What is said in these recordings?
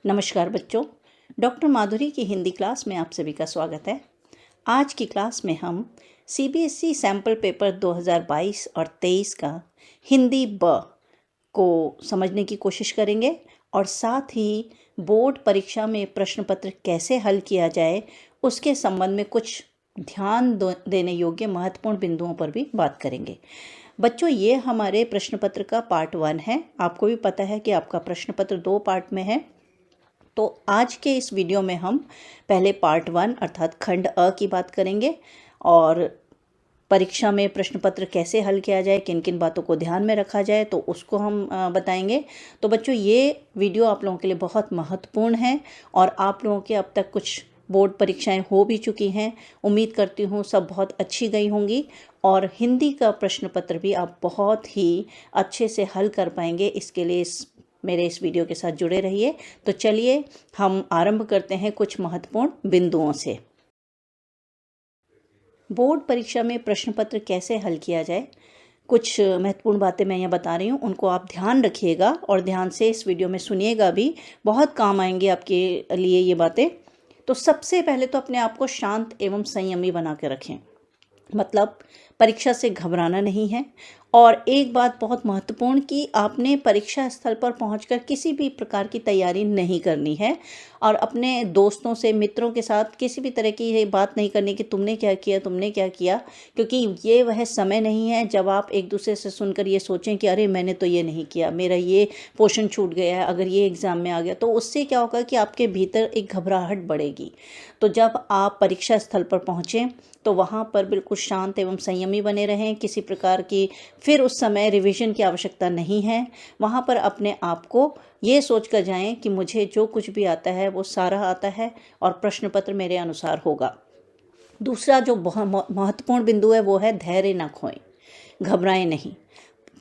नमस्कार बच्चों, डॉक्टर माधुरी की हिंदी क्लास में आप सभी का स्वागत है। आज की क्लास में हम सीबीएसई सैम्पल पेपर 2022 और 23 का हिंदी ब को समझने की कोशिश करेंगे और साथ ही बोर्ड परीक्षा में प्रश्न पत्र कैसे हल किया जाए उसके संबंध में कुछ ध्यान देने योग्य महत्वपूर्ण बिंदुओं पर भी बात करेंगे। बच्चों, ये हमारे प्रश्न पत्र का पार्ट 1 है। आपको भी पता है कि आपका प्रश्न पत्र 2 पार्ट में है। तो आज के इस वीडियो में हम पहले पार्ट 1 अर्थात खंड अ की बात करेंगे और परीक्षा में प्रश्न पत्र कैसे हल किया जाए, किन किन बातों को ध्यान में रखा जाए, तो उसको हम बताएंगे। तो बच्चों, ये वीडियो आप लोगों के लिए बहुत महत्वपूर्ण है और आप लोगों के अब तक कुछ बोर्ड परीक्षाएं हो भी चुकी हैं। उम्मीद करती हूँ सब बहुत अच्छी गई होंगी और हिंदी का प्रश्न पत्र भी आप बहुत ही अच्छे से हल कर पाएंगे। इसके लिए मेरे इस वीडियो के साथ जुड़े रहिए। तो चलिए हम आरंभ करते हैं कुछ महत्वपूर्ण बिंदुओं से। बोर्ड परीक्षा में प्रश्न पत्र कैसे हल किया जाए, कुछ महत्वपूर्ण बातें मैं यहाँ बता रही हूँ, उनको आप ध्यान रखिएगा और ध्यान से इस वीडियो में सुनिएगा भी। बहुत काम आएंगे आपके लिए ये बातें। तो सबसे पहले तो अपने आप को शांत एवं संयमी बना के रखें। मतलब परीक्षा से घबराना नहीं है। और एक बात बहुत महत्वपूर्ण कि आपने परीक्षा स्थल पर पहुंचकर किसी भी प्रकार की तैयारी नहीं करनी है और अपने दोस्तों से, मित्रों के साथ किसी भी तरह की ये बात नहीं करनी कि तुमने क्या किया, क्योंकि ये वह समय नहीं है जब आप एक दूसरे से सुनकर ये सोचें कि अरे मैंने तो ये नहीं किया, मेरा ये पोर्शन छूट गया है, अगर ये एग्ज़ाम में आ गया। तो उससे क्या होगा कि आपके भीतर एक घबराहट बढ़ेगी। तो जब आप परीक्षा स्थल पर पहुँचें तो वहाँ पर बिल्कुल शांत एवं संयमी बने रहें। किसी प्रकार की फिर उस समय रिवीजन की आवश्यकता नहीं है। वहाँ पर अपने आप को ये सोच कर जाएं कि मुझे जो कुछ भी आता है वो सारा आता है और प्रश्न पत्र मेरे अनुसार होगा। दूसरा जो बहुत महत्वपूर्ण बिंदु है वो है धैर्य न खोएं, घबराएं नहीं।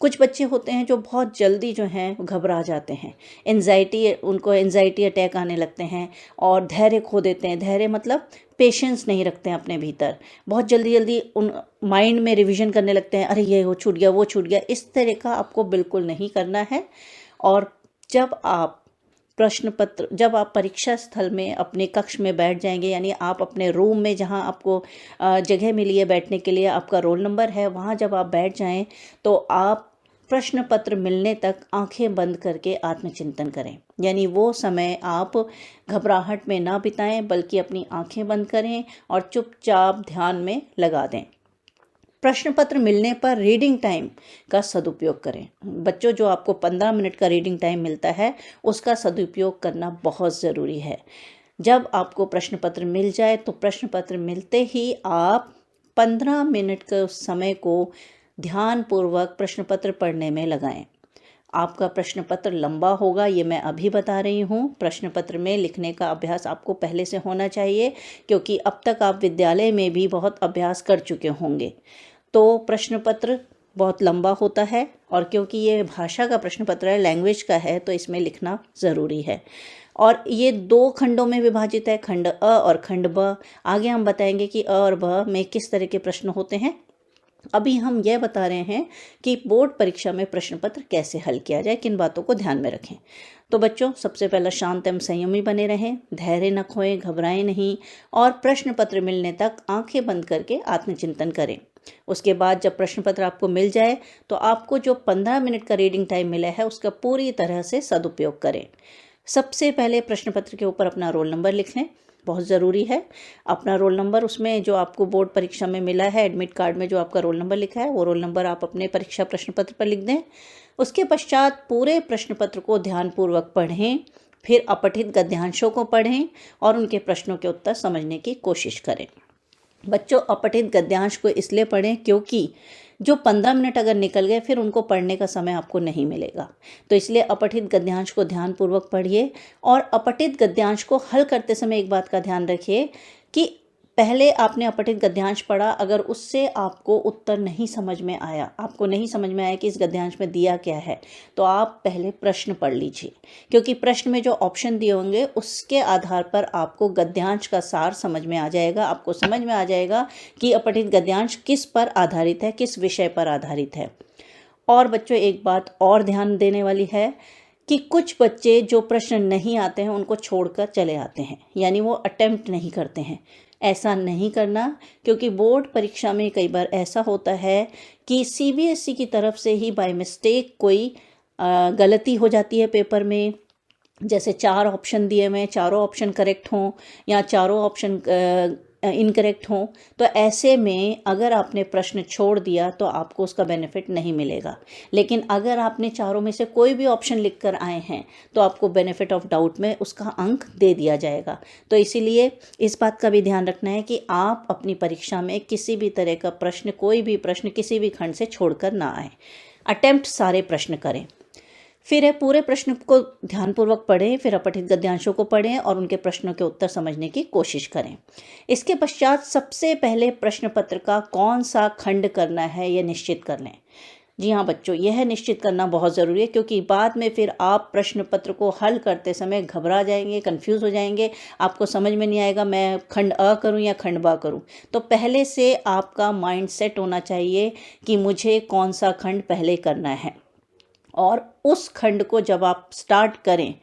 कुछ बच्चे होते हैं जो बहुत जल्दी जो हैं घबरा जाते हैं, उनको एंजाइटी अटैक आने लगते हैं और धैर्य खो देते हैं। धैर्य मतलब पेशेंस नहीं रखते हैं अपने भीतर, बहुत जल्दी उन माइंड में रिवीजन करने लगते हैं, अरे ये वो छूट गया, वो छूट गया। इस तरह का आपको बिल्कुल नहीं करना है। और जब आप परीक्षा स्थल में अपने कक्ष में बैठ जाएंगे, यानी आप अपने रूम में जहां आपको जगह मिली है बैठने के लिए, आपका रोल नंबर है, वहां जब आप बैठ जाएं तो आप प्रश्न पत्र मिलने तक आंखें बंद करके आत्मचिंतन करें। यानी वो समय आप घबराहट में ना बिताएं बल्कि अपनी आंखें बंद करें और चुपचाप ध्यान में लगा दें। प्रश्न पत्र मिलने पर रीडिंग टाइम का सदुपयोग करें। बच्चों, जो आपको 15 मिनट का रीडिंग टाइम मिलता है उसका सदुपयोग करना बहुत ज़रूरी है। जब आपको प्रश्न पत्र मिल जाए तो प्रश्न पत्र मिलते ही आप 15 मिनट के उस समय को ध्यानपूर्वक प्रश्न पत्र पढ़ने में लगाएं। आपका प्रश्न पत्र लंबा होगा, ये मैं अभी बता रही हूँ। प्रश्न पत्र में लिखने का अभ्यास आपको पहले से होना चाहिए, क्योंकि अब तक आप विद्यालय में भी बहुत अभ्यास कर चुके होंगे। तो प्रश्न पत्र बहुत लंबा होता है और क्योंकि ये भाषा का प्रश्न पत्र है, लैंग्वेज का है, तो इसमें लिखना ज़रूरी है। और ये 2 खंडों में विभाजित है, खंड अ और खंड ब। आगे हम बताएंगे कि अ और ब में किस तरह के प्रश्न होते हैं। अभी हम यह बता रहे हैं कि बोर्ड परीक्षा में प्रश्न पत्र कैसे हल किया जाए, किन बातों को ध्यान में रखें। तो बच्चों, सबसे पहला शांत एवं संयमी बने रहें, धैर्य न खोएं, घबराएं नहीं और प्रश्न पत्र मिलने तक आंखें बंद करके आत्मचिंतन करें। उसके बाद जब प्रश्न पत्र आपको मिल जाए तो आपको जो 15 मिनट का रीडिंग टाइम मिला है उसका पूरी तरह से सदुपयोग करें। सबसे पहले प्रश्न पत्र के ऊपर अपना रोल नंबर लिख लें, बहुत ज़रूरी है। अपना रोल नंबर, उसमें जो आपको बोर्ड परीक्षा में मिला है एडमिट कार्ड में जो आपका रोल नंबर लिखा है वो रोल नंबर आप अपने परीक्षा प्रश्न पत्र पर लिख दें। उसके पश्चात पूरे प्रश्न पत्र को ध्यानपूर्वक पढ़ें, फिर अपठित गद्यांशों को पढ़ें और उनके प्रश्नों के उत्तर समझने की कोशिश करें। बच्चों, अपठित गद्यांश को इसलिए पढ़ें क्योंकि जो 15 मिनट अगर निकल गए फिर उनको पढ़ने का समय आपको नहीं मिलेगा। तो इसलिए अपठित गद्यांश को ध्यानपूर्वक पढ़िए और अपठित गद्यांश को हल करते समय एक बात का ध्यान रखिए कि पहले आपने अपठित गद्यांश पढ़ा, अगर उससे आपको उत्तर नहीं समझ में आया, आपको नहीं समझ में आया कि इस गद्यांश में दिया क्या है, तो आप पहले प्रश्न पढ़ लीजिए, क्योंकि प्रश्न में जो ऑप्शन दिए होंगे उसके आधार पर आपको गद्यांश का सार समझ में आ जाएगा। आपको समझ में आ जाएगा कि अपठित गद्यांश किस पर आधारित है, किस विषय पर आधारित है। और बच्चों, एक बात और ध्यान देने वाली है कि कुछ बच्चे जो प्रश्न नहीं आते हैं उनको छोड़कर चले आते हैं, यानी वो अटेम्प्ट नहीं करते हैं। ऐसा नहीं करना, क्योंकि बोर्ड परीक्षा में कई बार ऐसा होता है कि सीबीएसई की तरफ से ही बाय मिस्टेक कोई गलती हो जाती है पेपर में। जैसे 4 ऑप्शन दिए हुए हैं, चारों ऑप्शन करेक्ट हों या चारों ऑप्शन इनकरेक्ट हों, तो ऐसे में अगर आपने प्रश्न छोड़ दिया तो आपको उसका बेनिफिट नहीं मिलेगा। लेकिन अगर आपने चारों में से कोई भी ऑप्शन लिख कर आए हैं तो आपको बेनिफिट ऑफ डाउट में उसका अंक दे दिया जाएगा। तो इसीलिए इस बात का भी ध्यान रखना है कि आप अपनी परीक्षा में किसी भी तरह का प्रश्न, कोई भी प्रश्न किसी भी खंड से छोड़कर ना आए। अटेम्प्ट सारे प्रश्न करें। फिर है पूरे प्रश्न को ध्यानपूर्वक पढ़ें, फिर अपठित गद्यांशों को पढ़ें और उनके प्रश्नों के उत्तर समझने की कोशिश करें। इसके पश्चात सबसे पहले प्रश्न पत्र का कौन सा खंड करना है यह निश्चित कर लें। जी हाँ बच्चों, यह निश्चित करना बहुत ज़रूरी है, क्योंकि बाद में फिर आप प्रश्न पत्र को हल करते समय घबरा जाएंगे, कंफ्यूज हो जाएंगे, आपको समझ में नहीं आएगा मैं खंड अ करूं या खंड ब करूं। तो पहले से आपका माइंड सेट होना चाहिए कि मुझे कौन सा खंड पहले करना है, और उस खंड को जब आप स्टार्ट करें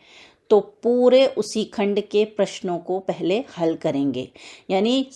तो पूरे उसी खंड के प्रश्नों को पहले हल करेंगे। यानी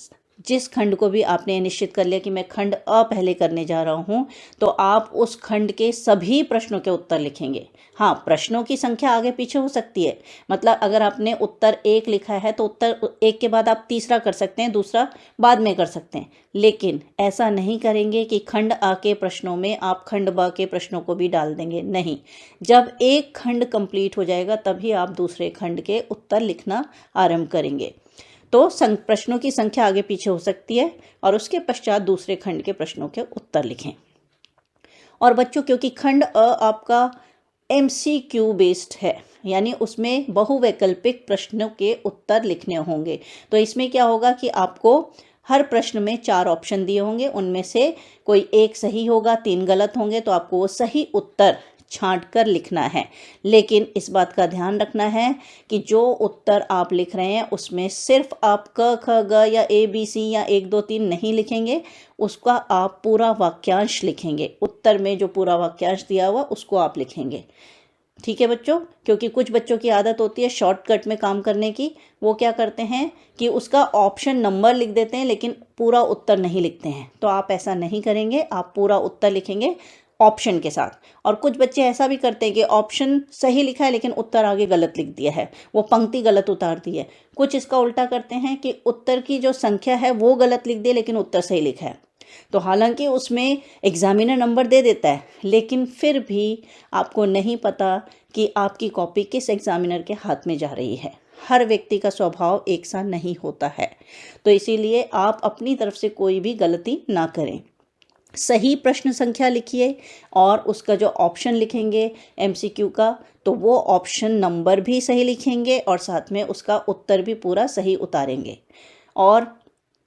जिस खंड को भी आपने निश्चित कर लिया कि मैं खंड अ पहले करने जा रहा हूँ, तो आप उस खंड के सभी प्रश्नों के उत्तर लिखेंगे। हाँ, प्रश्नों की संख्या आगे पीछे हो सकती है, मतलब अगर आपने उत्तर 1 लिखा है तो उत्तर 1 के बाद आप तीसरा कर सकते हैं, दूसरा बाद में कर सकते हैं। लेकिन ऐसा नहीं करेंगे कि खंड अ के प्रश्नों में आप खंड ब के प्रश्नों को भी डाल देंगे, नहीं। जब एक खंड कंप्लीट हो जाएगा तभी आप दूसरे खंड के उत्तर लिखना आरंभ करेंगे। तो प्रश्नों की संख्या आगे पीछे हो सकती है और उसके पश्चात दूसरे खंड के प्रश्नों के उत्तर लिखें। और बच्चों, क्योंकि खंड अ आपका MCQ बेस्ड है, यानी उसमें बहुवैकल्पिक प्रश्नों के उत्तर लिखने होंगे, तो इसमें क्या होगा कि आपको हर प्रश्न में 4 ऑप्शन दिए होंगे, उनमें से कोई एक सही होगा, 3 गलत होंगे, तो आपको वो सही उत्तर छांट कर लिखना है। लेकिन इस बात का ध्यान रखना है कि जो उत्तर आप लिख रहे हैं उसमें सिर्फ आप क ख ग या ABC या 1 2 3 नहीं लिखेंगे, उसका आप पूरा वाक्यांश लिखेंगे। उत्तर में जो पूरा वाक्यांश दिया हुआ उसको आप लिखेंगे। ठीक है बच्चों, क्योंकि कुछ बच्चों की आदत होती है शॉर्टकट में काम करने की। वो क्या करते हैं कि उसका ऑप्शन नंबर लिख देते हैं लेकिन पूरा उत्तर नहीं लिखते हैं। तो आप ऐसा नहीं करेंगे, आप पूरा उत्तर लिखेंगे ऑप्शन के साथ। और कुछ बच्चे ऐसा भी करते हैं कि ऑप्शन सही लिखा है लेकिन उत्तर आगे गलत लिख दिया है, वो पंक्ति गलत उतार दी है। कुछ इसका उल्टा करते हैं कि उत्तर की जो संख्या है वो गलत लिख दे लेकिन उत्तर सही लिखा है। तो हालांकि उसमें एग्जामिनर नंबर दे देता है, लेकिन फिर भी आपको नहीं पता कि आपकी कॉपी किस एग्जामिनर के हाथ में जा रही है। हर व्यक्ति का स्वभाव एक सा नहीं होता है, तो इसीलिए आप अपनी तरफ से कोई भी गलती ना करें। सही प्रश्न संख्या लिखिए और उसका जो ऑप्शन लिखेंगे MCQ का, तो वो ऑप्शन नंबर भी सही लिखेंगे और साथ में उसका उत्तर भी पूरा सही उतारेंगे। और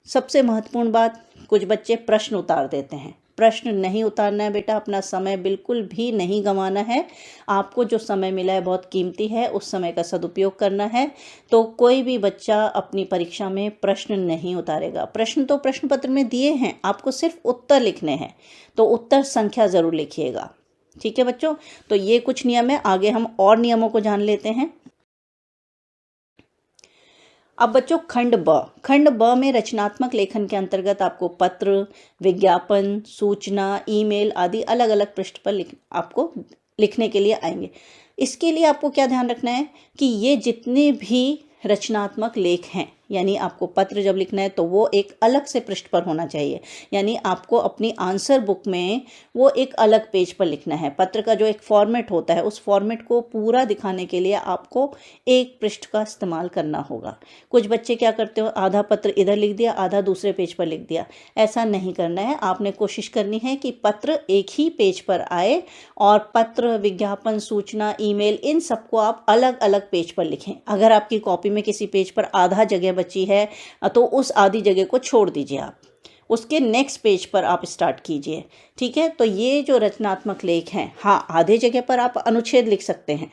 सबसे महत्वपूर्ण बात, कुछ बच्चे प्रश्न उतार देते हैं। प्रश्न नहीं उतारना है बेटा, अपना समय बिल्कुल भी नहीं गंवाना है। आपको जो समय मिला है बहुत कीमती है, उस समय का सदुपयोग करना है। तो कोई भी बच्चा अपनी परीक्षा में प्रश्न नहीं उतारेगा। प्रश्न तो प्रश्न पत्र में दिए हैं, आपको सिर्फ उत्तर लिखने हैं, तो उत्तर संख्या ज़रूर लिखिएगा। ठीक है बच्चों, तो ये कुछ नियम है। आगे हम और नियमों को जान लेते हैं। अब बच्चों, खंड ब में रचनात्मक लेखन के अंतर्गत आपको पत्र, विज्ञापन, सूचना, ईमेल आदि अलग अलग पृष्ठ पर आपको लिखने के लिए आएंगे। इसके लिए आपको क्या ध्यान रखना है कि ये जितने भी रचनात्मक लेख हैं, यानी आपको पत्र जब लिखना है तो वो एक अलग से पृष्ठ पर होना चाहिए, यानी आपको अपनी आंसर बुक में वो एक अलग पेज पर लिखना है। पत्र का जो एक फॉर्मेट होता है, उस फॉर्मेट को पूरा दिखाने के लिए आपको एक पृष्ठ का इस्तेमाल करना होगा। कुछ बच्चे क्या करते हो, आधा पत्र इधर लिख दिया, आधा दूसरे पेज पर लिख दिया। ऐसा नहीं करना है। आपने कोशिश करनी है कि पत्र एक ही पेज पर आए और पत्र, विज्ञापन, सूचना, ईमेल, इन सबको आप अलग अलग पेज पर लिखें। अगर आपकी कॉपी में किसी पेज पर आधा जगह बची है तो उस आधी जगह को छोड़ दीजिए, आप उसके नेक्स्ट पेज पर आप स्टार्ट कीजिए। ठीक है, तो ये जो रचनात्मक लेख हैं, हाँ आधे जगह पर आप अनुच्छेद लिख सकते हैं,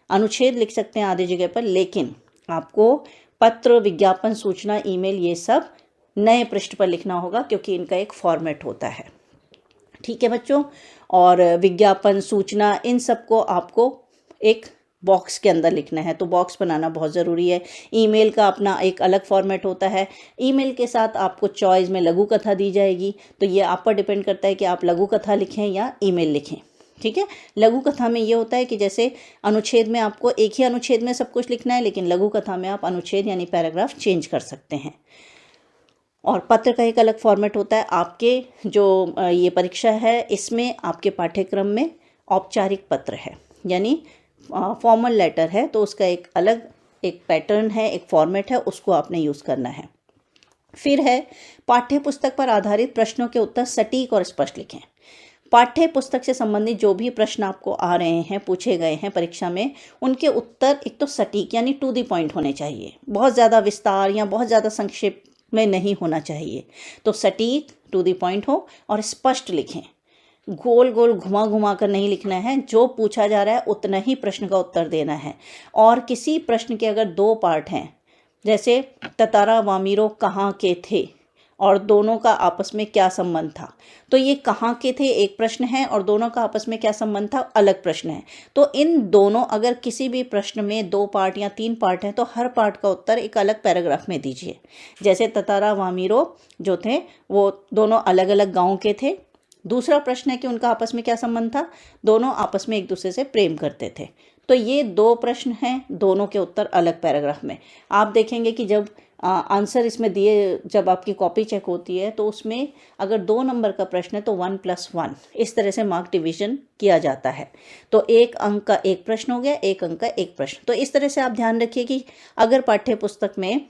अनुच्छेद लिख सकते हैं आधे जगह पर, लेकिन आपको पत्र, विज्ञापन, सूचना, ईमेल ये सब नए पृष्ठ पर लिखना होगा, क्योंकि इनका एक फॉर्मेट होता है। ठीक है बच्चों, और विज्ञापन, सूचना, इन सबको आपको एक बॉक्स के अंदर लिखना है, तो बॉक्स बनाना बहुत ज़रूरी है। ईमेल का अपना एक अलग फॉर्मेट होता है। ईमेल के साथ आपको चॉइस में लघु कथा दी जाएगी, तो ये आप पर डिपेंड करता है कि आप लघु कथा लिखें या ईमेल लिखें। ठीक है, लघु कथा में ये होता है कि जैसे अनुच्छेद में आपको एक ही अनुच्छेद में सब कुछ लिखना है, लेकिन लघु कथा में आप अनुच्छेद यानी पैराग्राफ चेंज कर सकते हैं। और पत्र का एक अलग फॉर्मेट होता है। आपके जो ये परीक्षा है, इसमें आपके पाठ्यक्रम में औपचारिक पत्र है, यानी फॉर्मल लेटर है, तो उसका एक अलग एक पैटर्न है, एक फॉर्मेट है, उसको आपने यूज़ करना है। फिर है पाठ्य पुस्तक पर आधारित प्रश्नों के उत्तर सटीक और स्पष्ट लिखें। पाठ्य पुस्तक से संबंधित जो भी प्रश्न आपको आ रहे हैं, पूछे गए हैं परीक्षा में, उनके उत्तर एक तो सटीक यानी टू द पॉइंट होने चाहिए, बहुत ज़्यादा विस्तार या बहुत ज़्यादा संक्षेप में नहीं होना चाहिए। तो सटीक, टू द पॉइंट हो और स्पष्ट लिखें। गोल गोल घुमा घुमा कर नहीं लिखना है, जो पूछा जा रहा है उतना ही प्रश्न का उत्तर देना है। और किसी प्रश्न के अगर दो पार्ट हैं, जैसे ततारा वामीरो कहाँ के थे और दोनों का आपस में क्या संबंध था, तो ये कहाँ के थे एक प्रश्न है और दोनों का आपस में क्या संबंध था अलग प्रश्न है। तो इन दोनों, अगर किसी भी प्रश्न में दो पार्ट या तीन पार्ट हैं, तो हर पार्ट का उत्तर एक अलग पैराग्राफ में दीजिए। जैसे ततारा वामीरो जो थे वो दोनों अलग अलग गाँव के थे। दूसरा प्रश्न है कि उनका आपस में क्या संबंध था, दोनों आपस में एक दूसरे से प्रेम करते थे। तो ये दो प्रश्न हैं, दोनों के उत्तर अलग पैराग्राफ में। आप देखेंगे कि जब आंसर इसमें दिए, जब आपकी कॉपी चेक होती है, तो उसमें अगर 2 नंबर का प्रश्न है तो 1+1 इस तरह से मार्क डिवीजन किया जाता है। तो 1 अंक का एक प्रश्न हो गया, 1 अंक का एक प्रश्न। तो इस तरह से आप ध्यान रखिए कि अगर पाठ्य पुस्तक में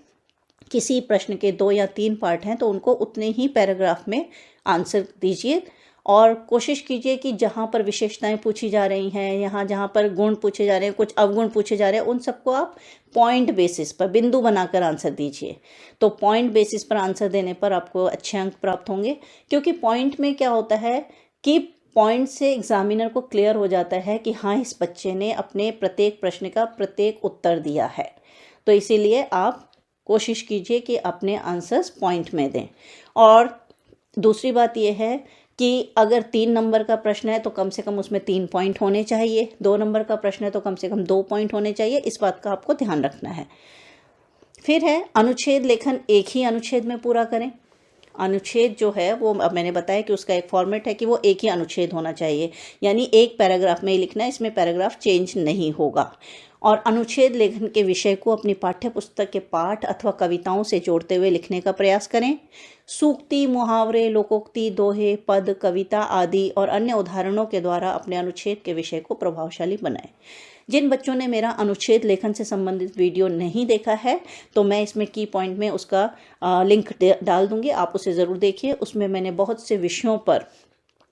किसी प्रश्न के 2 या 3 पार्ट हैं, तो उनको उतने ही पैराग्राफ में आंसर दीजिए। और कोशिश कीजिए कि जहाँ पर विशेषताएं पूछी जा रही हैं, जहाँ पर गुण पूछे जा रहे हैं, कुछ अवगुण पूछे जा रहे हैं, उन सबको आप पॉइंट बेसिस पर, बिंदु बनाकर आंसर दीजिए। तो पॉइंट बेसिस पर आंसर देने पर आपको अच्छे अंक प्राप्त होंगे, क्योंकि पॉइंट में क्या होता है कि पॉइंट से एग्जामिनर को क्लियर हो जाता है कि हाँ, इस बच्चे ने अपने प्रत्येक प्रश्न का प्रत्येक उत्तर दिया है। तो इसीलिए आप कोशिश कीजिए कि अपने आंसर्स पॉइंट में दें। और दूसरी बात यह है कि अगर 3 नंबर का प्रश्न है तो कम से कम उसमें 3 पॉइंट होने चाहिए, 2 नंबर का प्रश्न है तो कम से कम 2 पॉइंट होने चाहिए। इस बात का आपको ध्यान रखना है। फिर है अनुच्छेद लेखन एक ही अनुच्छेद में पूरा करें। अनुच्छेद जो है वो, अब मैंने बताया कि उसका एक फॉर्मेट है कि वो एक ही अनुच्छेद होना चाहिए, यानी एक पैराग्राफ में ही लिखना है, इसमें पैराग्राफ चेंज नहीं होगा। और अनुच्छेद लेखन के विषय को अपनी पाठ्य पुस्तक के पाठ अथवा कविताओं से जोड़ते हुए लिखने का प्रयास करें। सूक्ति, मुहावरे, लोकोक्ति, दोहे, पद, कविता आदि और अन्य उदाहरणों के द्वारा अपने अनुच्छेद के विषय को प्रभावशाली बनाएं। जिन बच्चों ने मेरा अनुच्छेद लेखन से संबंधित वीडियो नहीं देखा है, तो मैं इसमें की पॉइंट में उसका लिंक डाल दूंगी, आप उसे ज़रूर देखिए। उसमें मैंने बहुत से विषयों पर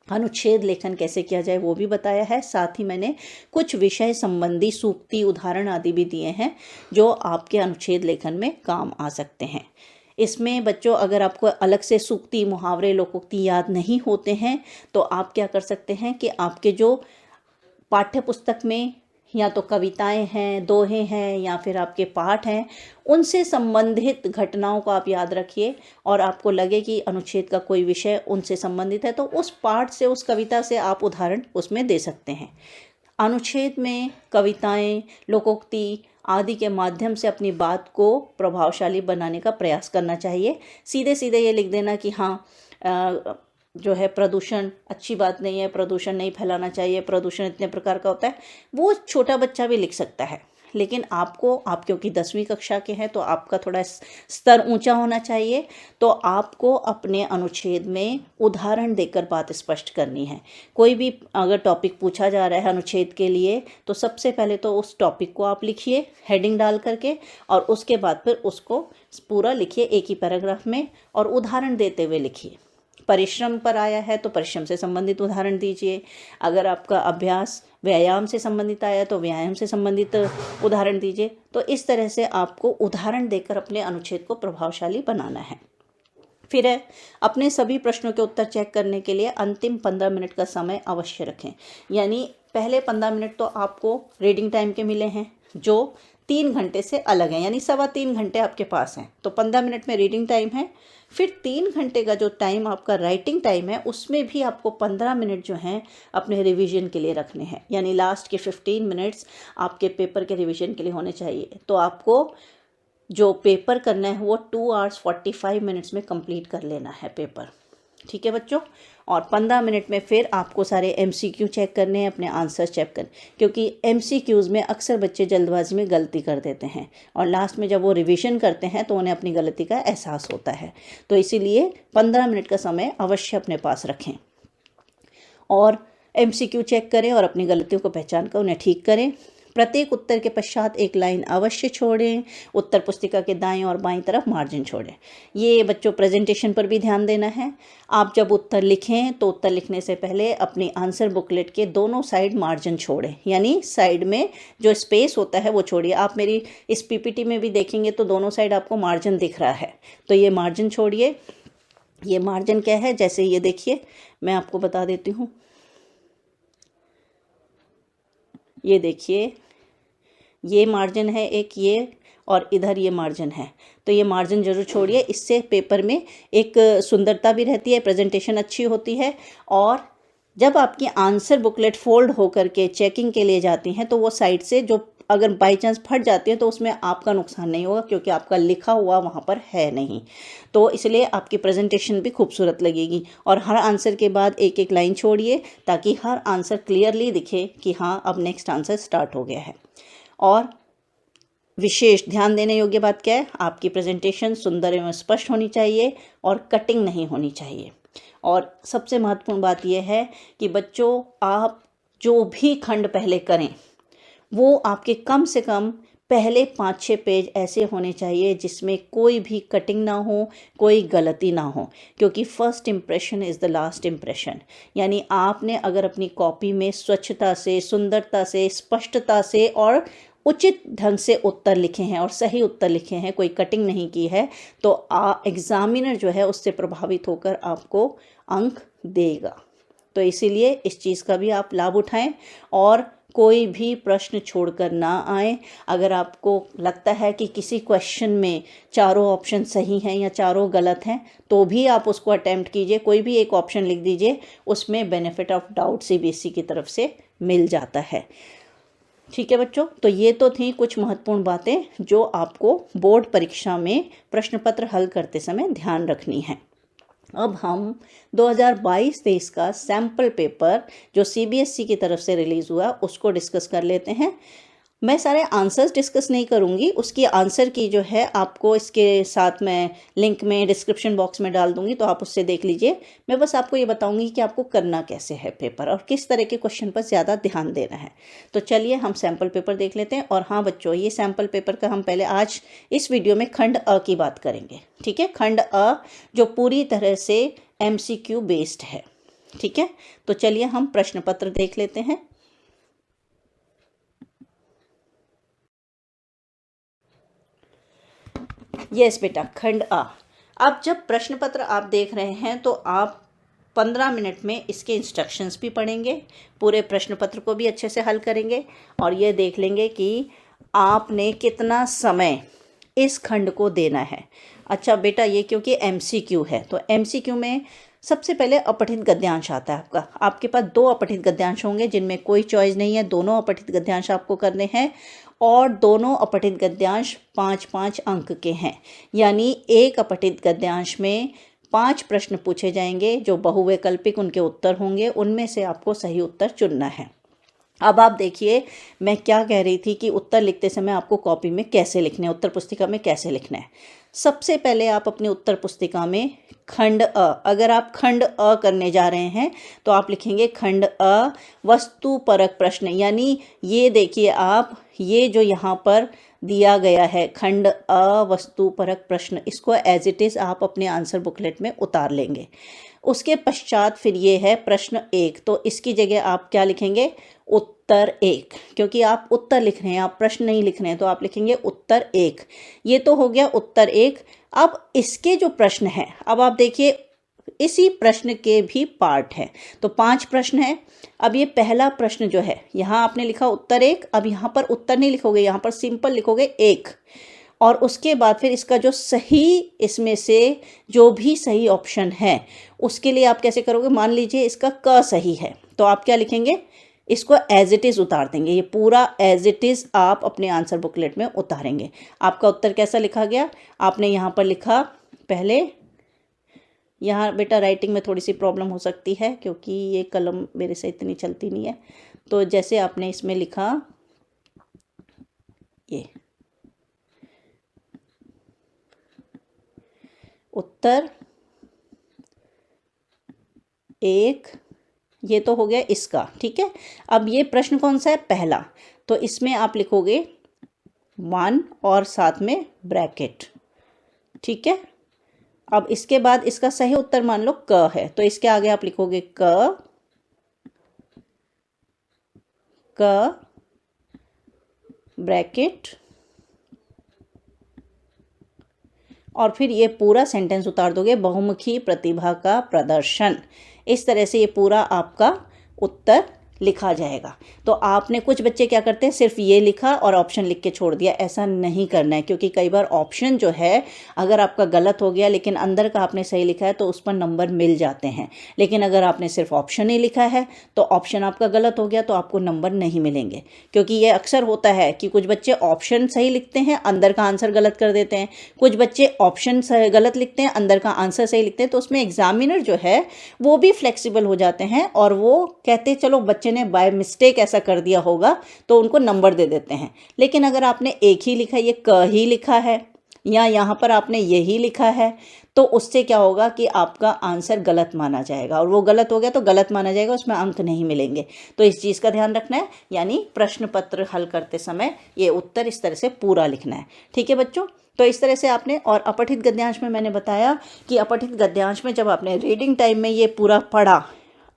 अनुच्छेद लेखन कैसे किया जाए वो भी बताया है। साथ ही मैंने कुछ विषय संबंधी सूक्ति, उदाहरण आदि भी दिए हैं जो आपके अनुच्छेद लेखन में काम आ सकते हैं। इसमें बच्चों, अगर आपको अलग से सूक्ति, मुहावरे, लोकोक्ति याद नहीं होते हैं, तो आप क्या कर सकते हैं कि आपके जो पाठ्य पुस्तक में या तो कविताएं हैं, दोहे हैं या फिर आपके पाठ हैं, उनसे संबंधित घटनाओं को आप याद रखिए। और आपको लगे कि अनुच्छेद का कोई विषय उनसे संबंधित है, तो उस पाठ से, उस कविता से आप उदाहरण उसमें दे सकते हैं। अनुच्छेद में कविताएं, लोकोक्ति आदि के माध्यम से अपनी बात को प्रभावशाली बनाने का प्रयास करना चाहिए। सीधे सीधे ये लिख देना कि हाँ, जो है प्रदूषण अच्छी बात नहीं है, प्रदूषण नहीं फैलाना चाहिए, प्रदूषण इतने प्रकार का होता है, वो छोटा बच्चा भी लिख सकता है। लेकिन आपको, आप क्योंकि 10वीं कक्षा के हैं, तो आपका थोड़ा स्तर ऊंचा होना चाहिए। तो आपको अपने अनुच्छेद में उदाहरण देकर बात स्पष्ट करनी है। कोई भी अगर टॉपिक पूछा जा रहा है अनुच्छेद के लिए, तो सबसे पहले तो उस टॉपिक को आप लिखिए हेडिंग डाल करके, और उसके बाद फिर उसको पूरा लिखिए एक ही पैराग्राफ में, और उदाहरण देते हुए लिखिए। परिश्रम पर आया है तो परिश्रम से संबंधित उदाहरण दीजिए। अगर आपका अभ्यास व्यायाम से संबंधित आया तो व्यायाम से संबंधित उदाहरण दीजिए। तो इस तरह से आपको उदाहरण देकर अपने अनुच्छेद को प्रभावशाली बनाना है। फिर है, अपने सभी प्रश्नों के उत्तर चेक करने के लिए अंतिम 15 मिनट का समय अवश्य रखें। यानी पहले 15 मिनट तो आपको रीडिंग टाइम के मिले हैं, जो 3 घंटे से अलग है, यानी 3.25 घंटे आपके पास हैं। तो 15 मिनट में रीडिंग टाइम है, फिर 3 घंटे का जो टाइम आपका राइटिंग टाइम है उसमें भी आपको 15 मिनट जो हैं अपने रिवीजन के लिए रखने हैं, यानी लास्ट के 15 मिनट्स आपके पेपर के रिवीजन के लिए होने चाहिए। तो आपको जो पेपर करना है वो 2 आवर्स 45 मिनट्स में कंप्लीट कर लेना है पेपर, ठीक है बच्चों। और 15 मिनट में फिर आपको सारे MCQ चेक करने हैं, अपने आंसर चेक करने, क्योंकि MCQs में अक्सर बच्चे जल्दबाजी में गलती कर देते हैं और लास्ट में जब वो रिवीजन करते हैं तो उन्हें अपनी गलती का एहसास होता है। तो इसीलिए 15 मिनट का समय अवश्य अपने पास रखें और MCQ चेक करें और अपनी गलतियों को पहचान कर उन्हें ठीक करें। प्रत्येक उत्तर के पश्चात एक लाइन अवश्य छोड़ें। उत्तर पुस्तिका के दाएं और बाईं तरफ मार्जिन छोड़ें। ये बच्चों प्रेजेंटेशन पर भी ध्यान देना है। आप जब उत्तर लिखें तो उत्तर लिखने से पहले अपनी आंसर बुकलेट के दोनों साइड मार्जिन छोड़ें, यानी साइड में जो स्पेस होता है वो छोड़िए। आप मेरी इस PPT में भी देखेंगे तो दोनों साइड आपको मार्जिन दिख रहा है, तो ये मार्जिन छोड़िए। ये मार्जिन क्या है, जैसे ये देखिए मैं आपको बता देती हूँ। ये देखिए ये मार्जिन है एक, ये और इधर ये मार्जिन है, तो ये मार्जिन ज़रूर छोड़िए। इससे पेपर में एक सुंदरता भी रहती है, प्रेजेंटेशन अच्छी होती है। और जब आपकी आंसर बुकलेट फोल्ड होकर के चेकिंग के लिए जाती हैं तो वो साइड से जो अगर बाई चांस फट जाती है तो उसमें आपका नुकसान नहीं होगा, क्योंकि आपका लिखा हुआ वहाँ पर है नहीं। तो इसलिए आपकी प्रेजेंटेशन भी खूबसूरत लगेगी। और हर आंसर के बाद एक एक लाइन छोड़िए ताकि हर आंसर क्लियरली दिखे कि हाँ अब नेक्स्ट आंसर स्टार्ट हो गया है। और विशेष ध्यान देने योग्य बात क्या है, आपकी प्रेजेंटेशन सुंदर एवं स्पष्ट होनी चाहिए और कटिंग नहीं होनी चाहिए। और सबसे महत्वपूर्ण बात यह है कि बच्चों आप जो भी खंड पहले करें वो आपके कम से कम पहले 5-6 पेज ऐसे होने चाहिए जिसमें कोई भी कटिंग ना हो, कोई गलती ना हो, क्योंकि first impression is the last impression. यानी आपने अगर अपनी कॉपी में स्वच्छता से, सुंदरता से, स्पष्टता से और उचित ढंग से उत्तर लिखे हैं और सही उत्तर लिखे हैं, कोई कटिंग नहीं की है, तो एग्जामिनर जो है उससे प्रभावित होकर आपको अंक देगा। तो इसीलिए इस चीज़ का भी आप लाभ उठाएं और कोई भी प्रश्न छोड़कर ना आए। अगर आपको लगता है कि किसी क्वेश्चन में चारों ऑप्शन सही हैं या चारों गलत हैं तो भी आप उसको अटेम्प्ट कीजिए, कोई भी एक ऑप्शन लिख दीजिए, उसमें बेनिफिट ऑफ डाउट CBSE की तरफ से मिल जाता है। ठीक है बच्चों, तो ये तो थी कुछ महत्वपूर्ण बातें जो आपको बोर्ड परीक्षा में प्रश्न पत्र हल करते समय ध्यान रखनी है। अब हम 2022-23 का सैम्पल पेपर जो CBSE की तरफ से रिलीज़ हुआ उसको डिस्कस कर लेते हैं। मैं सारे आंसर्स डिस्कस नहीं करूंगी, उसकी आंसर की जो है आपको इसके साथ मैं लिंक में डिस्क्रिप्शन बॉक्स में डाल दूंगी, तो आप उससे देख लीजिए। मैं बस आपको ये बताऊंगी कि आपको करना कैसे है पेपर और किस तरह के क्वेश्चन पर ज़्यादा ध्यान देना है। तो चलिए हम सैम्पल पेपर देख लेते हैं। और हाँ बच्चों, ये सैम्पल पेपर का हम पहले आज इस वीडियो में खंड अ की बात करेंगे। ठीक है, खंड अ जो पूरी तरह से MCQ बेस्ड है। ठीक है, तो चलिए हम प्रश्न पत्र देख लेते हैं। यस बेटा, खंड आ। अब जब प्रश्न पत्र आप देख रहे हैं तो आप 15 मिनट में इसके इंस्ट्रक्शंस भी पढ़ेंगे, पूरे प्रश्न पत्र को भी अच्छे से हल करेंगे और ये देख लेंगे कि आपने कितना समय इस खंड को देना है। अच्छा बेटा, ये क्योंकि MCQ है तो MCQ में सबसे पहले अपठित गद्यांश आता है आपका। आपके पास 2 अपठित गद्यांश होंगे जिनमें कोई चॉइस नहीं है, दोनों अपठित गद्यांश आपको करने हैं और दोनों अपठित गद्यांश 5-5 अंक के हैं। यानी एक अपठित गद्यांश में 5 प्रश्न पूछे जाएंगे जो बहुवैकल्पिक उनके उत्तर होंगे, उनमें से आपको सही उत्तर चुनना है। अब आप देखिए मैं क्या कह रही थी कि उत्तर लिखते समय आपको कॉपी में कैसे लिखना है, उत्तर पुस्तिका में कैसे लिखना है। सबसे पहले आप अपनी उत्तर पुस्तिका में खंड अ, अगर आप खंड अ करने जा रहे हैं तो आप लिखेंगे खंड अ वस्तुपरक प्रश्न। यानी ये देखिए आप, ये जो यहाँ पर दिया गया है खंड अ वस्तुपरक प्रश्न, इसको एज इट इज़ आप अपने आंसर बुकलेट में उतार लेंगे। उसके पश्चात फिर ये है प्रश्न 1, तो इसकी जगह आप क्या लिखेंगे, उत्तर 1, क्योंकि आप उत्तर लिख रहे हैं, आप प्रश्न नहीं लिख रहे हैं, तो आप लिखेंगे उत्तर 1। ये तो हो गया उत्तर 1। अब इसके जो प्रश्न हैं, अब आप देखिए इसी प्रश्न के भी पार्ट है। तो 5 प्रश्न है। अब ये पहला प्रश्न जो है, यहाँ आपने लिखा उत्तर 1, अब यहाँ पर उत्तर नहीं लिखोगे, यहाँ पर सिंपल लिखोगे 1, और उसके बाद फिर इसका जो सही, इसमें से जो भी सही ऑप्शन है उसके लिए आप कैसे करोगे, मान लीजिए इसका क सही है तो आप क्या लिखेंगे, इसको एज इट इज़ उतार देंगे। ये पूरा एज इट इज़ आप अपने आंसर बुकलेट में उतारेंगे। आपका उत्तर कैसा लिखा गया, आपने यहाँ पर लिखा, पहले यहाँ बेटा राइटिंग में थोड़ी सी प्रॉब्लम हो सकती है क्योंकि ये कलम मेरे से इतनी चलती नहीं है। तो जैसे आपने इसमें लिखा ये उत्तर 1, ये तो हो गया इसका, ठीक है। अब ये प्रश्न कौन सा है, पहला, तो इसमें आप लिखोगे 1 और साथ में ब्रैकेट, ठीक है। अब इसके बाद इसका सही उत्तर मान लो क है, तो इसके आगे आप लिखोगे क ब्रैकेट, और फिर ये पूरा सेंटेंस उतार दोगे, बहुमुखी प्रतिभा का प्रदर्शन। इस तरह से ये पूरा आपका उत्तर लिखा जाएगा। तो आपने, कुछ बच्चे क्या करते हैं, सिर्फ ये लिखा और ऑप्शन लिख के छोड़ दिया। ऐसा नहीं करना है, क्योंकि कई बार ऑप्शन जो है अगर आपका गलत हो गया लेकिन अंदर का आपने सही लिखा है तो उस पर नंबर मिल जाते हैं। लेकिन अगर आपने सिर्फ ऑप्शन ही लिखा है तो ऑप्शन आपका गलत हो गया तो आपको नंबर नहीं मिलेंगे। क्योंकि ये अक्सर होता है कि कुछ बच्चे ऑप्शन सही लिखते हैं, अंदर का आंसर गलत कर देते हैं। कुछ बच्चे ऑप्शन गलत लिखते हैं, अंदर का आंसर सही लिखते हैं। तो उसमें एग्जामिनर जो है वो भी फ्लेक्सिबल हो जाते हैं और वो कहते हैं चलो बच्चे ने बाय मिस्टेक ऐसा कर दिया होगा तो उनको नंबर दे देते हैं। लेकिन अगर आपने एक ही लिखा, ये क ही लिखा है या यहाँ पर आपने यही लिखा है, तो उससे क्या होगा कि आपका आंसर गलत माना जाएगा, और वो गलत हो गया तो गलत माना जाएगा, उसमें अंक नहीं मिलेंगे। तो इस चीज़ का ध्यान रखना है। यानी प्रश्न पत्र हल करते समय ये उत्तर इस तरह से पूरा लिखना है, ठीक है बच्चों। तो इस तरह से आपने, और अपठित गद्यांश में मैंने बताया कि अपठित गद्यांश में जब आपने रीडिंग टाइम में ये पूरा पढ़ा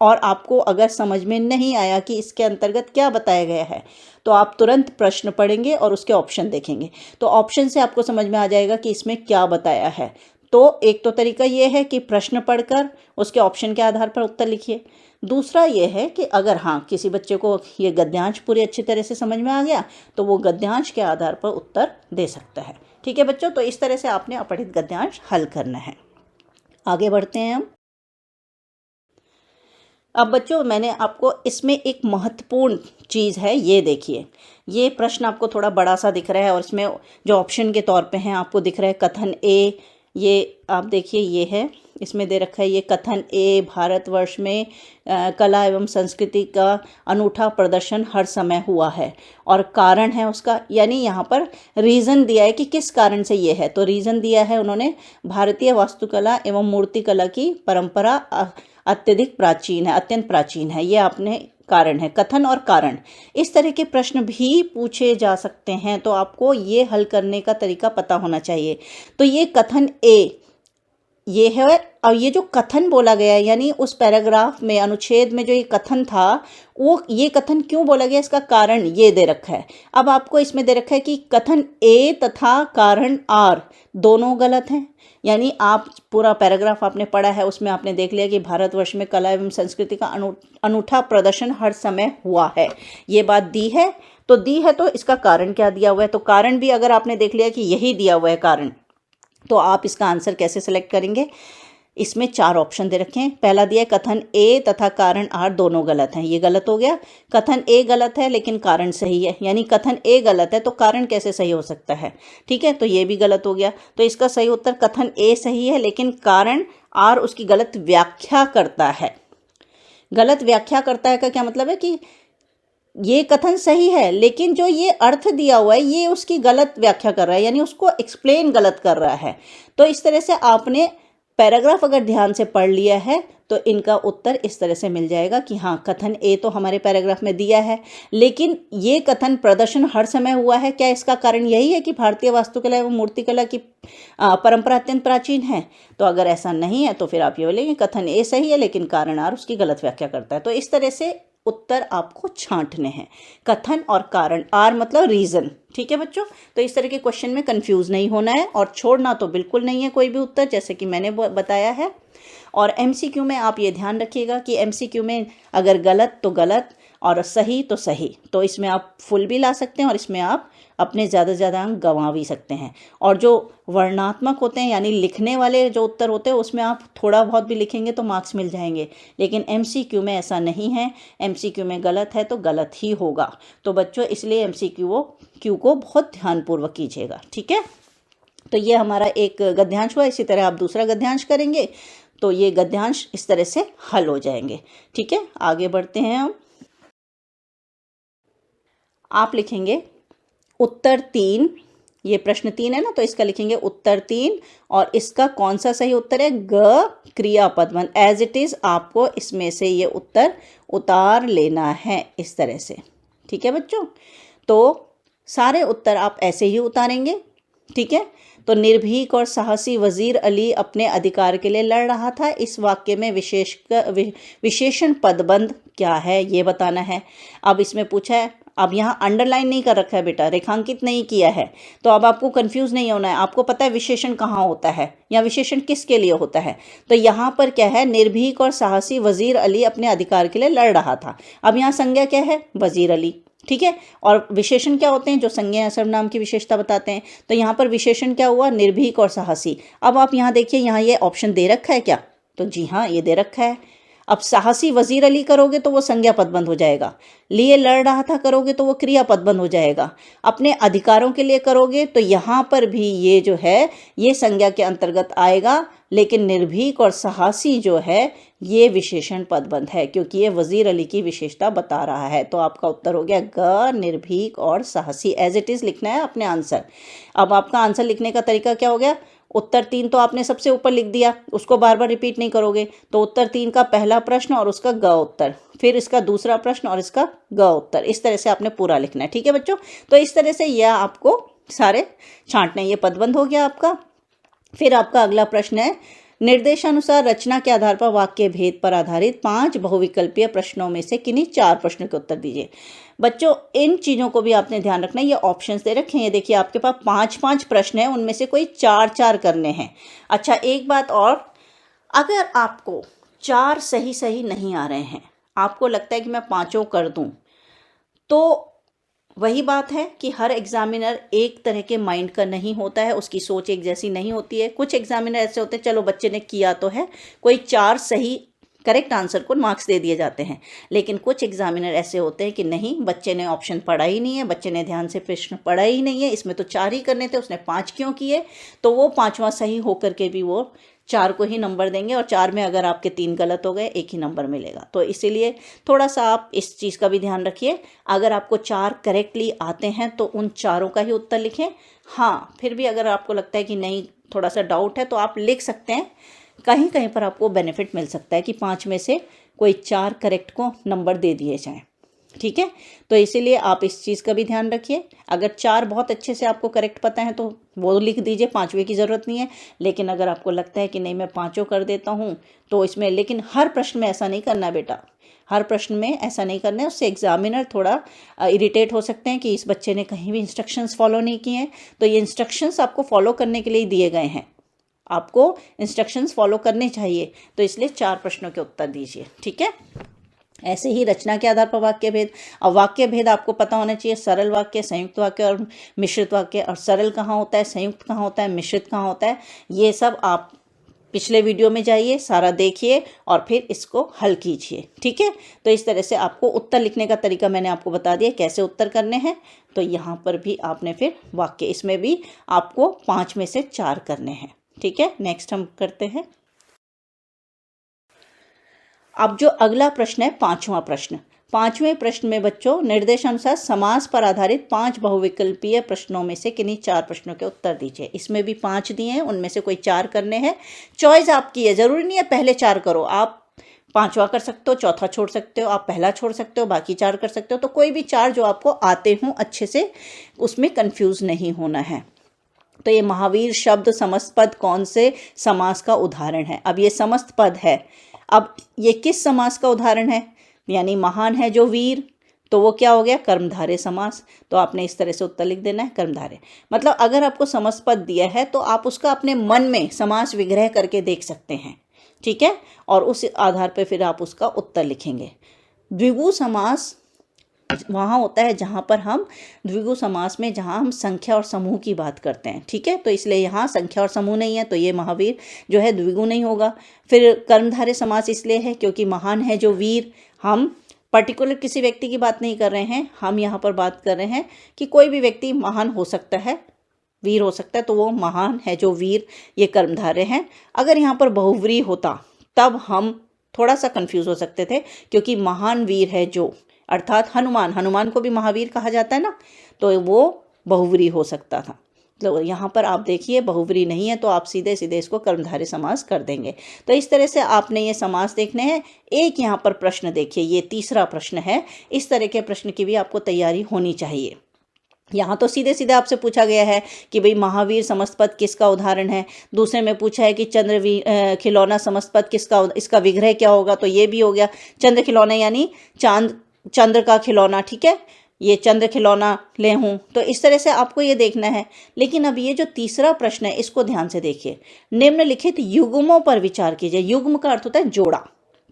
और आपको अगर समझ में नहीं आया कि इसके अंतर्गत क्या बताया गया है, तो आप तुरंत प्रश्न पढ़ेंगे और उसके ऑप्शन देखेंगे। तो ऑप्शन से आपको समझ में आ जाएगा कि इसमें क्या बताया है। तो एक तो तरीका ये है कि प्रश्न पढ़कर उसके ऑप्शन के आधार पर उत्तर लिखिए। दूसरा ये है कि अगर हाँ किसी बच्चे को ये गद्यांश पूरी अच्छी तरह से समझ में आ गया तो वो गद्यांश के आधार पर उत्तर दे सकता है, ठीक है बच्चों। तो इस तरह से आपने अपठित गद्यांश हल करना है। आगे बढ़ते हैं हम। अब बच्चों मैंने आपको इसमें एक महत्वपूर्ण चीज़ है, ये देखिए, ये प्रश्न आपको थोड़ा बड़ा सा दिख रहा है और इसमें जो ऑप्शन के तौर पे हैं आपको दिख रहा है कथन ए। ये आप देखिए, ये है, इसमें दे रखा है ये कथन ए, भारतवर्ष में कला एवं संस्कृति का अनूठा प्रदर्शन हर समय हुआ है, और कारण है उसका, यानी यहाँ पर रीज़न दिया है कि किस कारण से ये है। तो रीज़न दिया है उन्होंने, भारतीय वास्तुकला एवं मूर्तिकला की परंपरा अत्यधिक प्राचीन है, अत्यंत प्राचीन है। ये आपने कारण है, कथन और कारण। इस तरह के प्रश्न भी पूछे जा सकते हैं, तो आपको ये हल करने का तरीका पता होना चाहिए। तो ये कथन ए ये है, और ये जो कथन बोला गया है यानी उस पैराग्राफ में, अनुच्छेद में जो ये कथन था, वो ये कथन क्यों बोला गया, इसका कारण ये दे रखा है। अब आपको इसमें दे रखा है कि कथन ए तथा कारण आर दोनों गलत हैं। यानी आप पूरा पैराग्राफ आपने पढ़ा है, उसमें आपने देख लिया कि भारतवर्ष में कला एवं संस्कृति का अनूठा प्रदर्शन हर समय हुआ है, ये बात दी है। तो दी है तो इसका कारण क्या दिया हुआ है, तो कारण भी अगर आपने देख लिया कि यही दिया हुआ है कारण, तो आप इसका आंसर कैसे सेलेक्ट करेंगे। इसमें 4 ऑप्शन दे रखे हैं। पहला दिया है कथन ए तथा कारण आर दोनों गलत हैं, ये गलत हो गया। कथन ए गलत है लेकिन कारण सही है, यानी कथन ए गलत है तो कारण कैसे सही हो सकता है, ठीक है, तो ये भी गलत हो गया। तो इसका सही उत्तर कथन ए सही है लेकिन कारण आर उसकी गलत व्याख्या करता है। गलत व्याख्या करता है का क्या मतलब है कि ये कथन सही है लेकिन जो ये अर्थ दिया हुआ है ये उसकी गलत व्याख्या कर रहा है, यानी उसको एक्सप्लेन गलत कर रहा है। तो इस तरह से आपने पैराग्राफ अगर ध्यान से पढ़ लिया है तो इनका उत्तर इस तरह से मिल जाएगा कि हाँ, कथन ए तो हमारे पैराग्राफ में दिया है लेकिन ये कथन प्रदर्शन हर समय हुआ है, क्या इसका कारण यही है कि भारतीय वास्तुकला एवं मूर्तिकला की परंपरा अत्यंत प्राचीन है। तो अगर ऐसा नहीं है तो फिर आप ये बोलेंगे कथन ए सही है लेकिन कारण आर उसकी गलत व्याख्या करता है। तो इस तरह से उत्तर आपको छांटने हैं, कथन और कारण, आर मतलब रीजन, ठीक है बच्चों। तो इस तरह के क्वेश्चन में कंफ्यूज नहीं होना है और छोड़ना तो बिल्कुल नहीं है कोई भी उत्तर, जैसे कि मैंने बताया है। और एमसीक्यू में आप ये ध्यान रखिएगा कि एमसीक्यू में अगर गलत तो गलत और सही तो सही, तो इसमें आप फुल भी ला सकते हैं और इसमें आप अपने ज़्यादा से ज़्यादा अंक गंवा भी सकते हैं। और जो वर्णात्मक होते हैं यानी लिखने वाले जो उत्तर होते हैं उसमें आप थोड़ा बहुत भी लिखेंगे तो मार्क्स मिल जाएंगे, लेकिन एमसीक्यू में ऐसा नहीं है। एमसीक्यू में गलत है तो गलत ही होगा। तो बच्चों इसलिए एमसीक्यू को बहुत ध्यानपूर्वक कीजिएगा, ठीक है। तो ये हमारा एक गद्यांश हुआ। इसी तरह आप दूसरा गद्यांश करेंगे तो ये गद्यांश इस तरह से हल हो जाएंगे, ठीक है। आगे बढ़ते हैं हम। आप लिखेंगे उत्तर 3, ये प्रश्न 3 है ना, तो इसका लिखेंगे उत्तर 3 और इसका कौन सा सही उत्तर है, ग क्रियापद 1 एज इट इज। आपको इसमें से ये उत्तर उतार लेना है इस तरह से, ठीक है बच्चों। तो सारे उत्तर आप ऐसे ही उतारेंगे, ठीक है। तो निर्भीक और साहसी वजीर अली अपने अधिकार के लिए लड़ रहा था। इस वाक्य में विशेषण पदबंध क्या है ये बताना है। अब इसमें पूछा है, अब यहाँ अंडरलाइन नहीं कर रखा है बेटा, रेखांकित नहीं किया है, तो अब आपको कंफ्यूज नहीं होना है। आपको पता है विशेषण कहाँ होता है या विशेषण किसके लिए होता है। तो यहाँ पर क्या है, निर्भीक और साहसी वजीर अली अपने अधिकार के लिए लड़ रहा था। अब यहाँ संज्ञा क्या है, वजीर अली, ठीक है। और विशेषण क्या होते हैं, जो संज्ञा या सर्वनाम की विशेषता बताते हैं। तो यहाँ पर विशेषण क्या हुआ, निर्भीक और साहसी। अब आप यहाँ देखिए, यहाँ ये ऑप्शन दे रखा है क्या, तो जी हाँ ये दे रखा है। अब साहसी वजीर अली करोगे तो वो संज्ञा पदबंध हो जाएगा, लिए लड़ रहा था करोगे तो वो क्रिया पदबंध हो जाएगा, अपने अधिकारों के लिए करोगे तो यहाँ पर भी ये जो है ये संज्ञा के अंतर्गत आएगा, लेकिन निर्भीक और साहसी जो है ये विशेषण पदबंध है क्योंकि ये वजीर अली की विशेषता बता रहा है। तो आपका उत्तर हो गया ग निर्भीक और साहसी, एज इट इज लिखना है अपने आंसर। अब आपका आंसर लिखने का तरीका क्या हो गया, उत्तर 3 तो आपने सबसे ऊपर लिख दिया, उसको बार बार रिपीट नहीं करोगे। तो उत्तर 3 का पहला प्रश्न और उसका ग उत्तर, फिर इसका दूसरा प्रश्न और इसका ग उत्तर, इस तरह से आपने पूरा लिखना है, ठीक है बच्चों। तो इस तरह से यह आपको सारे छांटने, ये पदबंध हो गया आपका। फिर आपका अगला प्रश्न है, निर्देशानुसार रचना के आधार पर वाक्य भेद पर आधारित 5 बहुविकल्पीय प्रश्नों में से किन्हीं 4 प्रश्नों के उत्तर दीजिए। बच्चों इन चीज़ों को भी आपने ध्यान रखना है, ये ऑप्शंस दे रखे हैं, ये देखिए आपके पास 5-5 प्रश्न हैं, उनमें से कोई 4-4 करने हैं। अच्छा एक बात और, अगर आपको 4 सही नहीं आ रहे हैं, आपको लगता है कि मैं 5 कर दूं, तो वही बात है कि हर एग्जामिनर एक तरह के माइंड का नहीं होता है, उसकी सोच एक जैसी नहीं होती है। कुछ एग्जामिनर ऐसे होते हैं, चलो बच्चे ने किया तो है, कोई 4 सही करेक्ट आंसर को मार्क्स दे दिए जाते हैं। लेकिन कुछ एग्जामिनर ऐसे होते हैं कि नहीं, बच्चे ने ऑप्शन पढ़ा ही नहीं है, बच्चे ने ध्यान से प्रश्न पढ़ा ही नहीं है, इसमें तो 4 ही करने थे, उसने 5 क्यों किए। तो वो 5वां सही होकर के भी वो 4 को ही नंबर देंगे और 4 में अगर आपके 3 गलत हो गए 1 ही नंबर मिलेगा। तो इसीलिए थोड़ा सा आप इस चीज़ का भी ध्यान रखिए। अगर आपको 4 करेक्टली आते हैं तो उन 4 का ही उत्तर लिखें। हाँ फिर भी अगर आपको लगता है कि नहीं थोड़ा सा डाउट है तो आप लिख सकते हैं, कहीं कहीं पर आपको बेनिफिट मिल सकता है कि 5 में से कोई 4 करेक्ट को नंबर दे दिए जाएं, ठीक है। तो इसीलिए आप इस चीज़ का भी ध्यान रखिए। अगर 4 बहुत अच्छे से आपको करेक्ट पता है तो वो लिख दीजिए, 5वें की ज़रूरत नहीं है। लेकिन अगर आपको लगता है कि नहीं मैं 5 कर देता हूँ तो इसमें, लेकिन हर प्रश्न में ऐसा नहीं करना बेटा, हर प्रश्न में ऐसा नहीं करना है, उससे एग्जामिनर थोड़ा इरिटेट हो सकते हैं कि इस बच्चे ने कहीं भी इंस्ट्रक्शंस फॉलो नहीं किए हैं। तो ये इंस्ट्रक्शंस आपको फॉलो करने के लिए दिए गए हैं, आपको इंस्ट्रक्शंस फॉलो करने चाहिए। तो इसलिए 4 प्रश्नों के उत्तर दीजिए, ठीक है। ऐसे ही रचना के आधार पर वाक्य भेद। अब वाक्य भेद आपको पता होना चाहिए, सरल वाक्य, संयुक्त वाक्य और मिश्रित वाक्य। और सरल कहाँ होता है, संयुक्त कहाँ होता है, मिश्रित कहाँ होता है, ये सब आप पिछले वीडियो में जाइए, सारा देखिए और फिर इसको हल कीजिए, ठीक है। तो इस तरह से आपको उत्तर लिखने का तरीका मैंने आपको बता दिया कैसे उत्तर करने हैं। तो यहाँ पर भी आपने फिर वाक्य, इसमें भी आपको 5 में से 4 करने हैं, ठीक है। नेक्स्ट हम करते हैं। अब जो अगला प्रश्न है 5वां प्रश्न, 5वें प्रश्न में बच्चों निर्देशानुसार समास पर आधारित 5 बहुविकल्पीय प्रश्नों में से किन्हीं 4 प्रश्नों के उत्तर दीजिए। इसमें भी 5 दिए हैं, उनमें से कोई 4 करने हैं। चॉइस आपकी है, जरूरी नहीं है पहले 4 करो, आप 5वां कर सकते हो, चौथा छोड़ सकते हो, आप पहला छोड़ सकते हो, बाकी 4 कर सकते हो। तो कोई भी 4 जो आपको आते हों अच्छे से, उसमें कंफ्यूज नहीं होना है। तो ये महावीर शब्द समस्त पद कौन से समास का उदाहरण है। अब ये समस्त पद है, अब ये किस समास का उदाहरण है, यानी महान है जो वीर, तो वो क्या हो गया, कर्मधारय समास। तो आपने इस तरह से उत्तर लिख देना है कर्मधारय। मतलब अगर आपको समस्त पद दिया है तो आप उसका अपने मन में समास विग्रह करके देख सकते हैं। ठीक है, और उस आधार पर फिर आप उसका उत्तर लिखेंगे। द्विगु समास वहाँ होता है जहाँ पर हम द्विगु समास में जहाँ हम संख्या और समूह की बात करते हैं, ठीक है, तो इसलिए यहाँ संख्या और समूह नहीं है, तो ये महावीर जो है द्विगु नहीं होगा। फिर कर्मधारय समास इसलिए है क्योंकि महान है जो वीर, हम पर्टिकुलर किसी व्यक्ति की बात नहीं कर रहे हैं, हम यहाँ पर बात कर रहे हैं कि कोई भी व्यक्ति महान हो सकता है, वीर हो सकता है, तो वो महान है जो वीर, ये कर्मधारय हैं। अगर यहाँ पर बहुव्रीहि होता तब हम थोड़ा सा कंफ्यूज हो सकते थे, क्योंकि महान वीर है जो, अर्थात हनुमान को भी महावीर कहा जाता है ना, तो वो बहुव्रीहि हो सकता था। तो यहाँ पर आप देखिए बहुव्रीहि नहीं है, तो आप सीधे सीधे इसको कर्मधारय समास कर देंगे। तो इस तरह से आपने ये समास देखने हैं। एक यहाँ पर प्रश्न देखिए, ये तीसरा प्रश्न है, इस तरह के प्रश्न की भी आपको तैयारी होनी चाहिए। यहाँ तो सीधे सीधे आपसे पूछा गया है कि भाई महावीर समस्त पद किसका उदाहरण है। दूसरे में पूछा है कि चंद्र खिलौना समस्त पद किसका, इसका विग्रह क्या होगा, तो ये भी हो गया चंद्र खिलौना यानी चंद्र का खिलौना, ठीक है, ये चंद्र खिलौना ले हूँ, तो इस तरह से आपको ये देखना है। लेकिन अब ये जो तीसरा प्रश्न है इसको ध्यान से देखिए। निम्नलिखित युग्मों पर विचार कीजिए। युग्म का अर्थ होता है जोड़ा,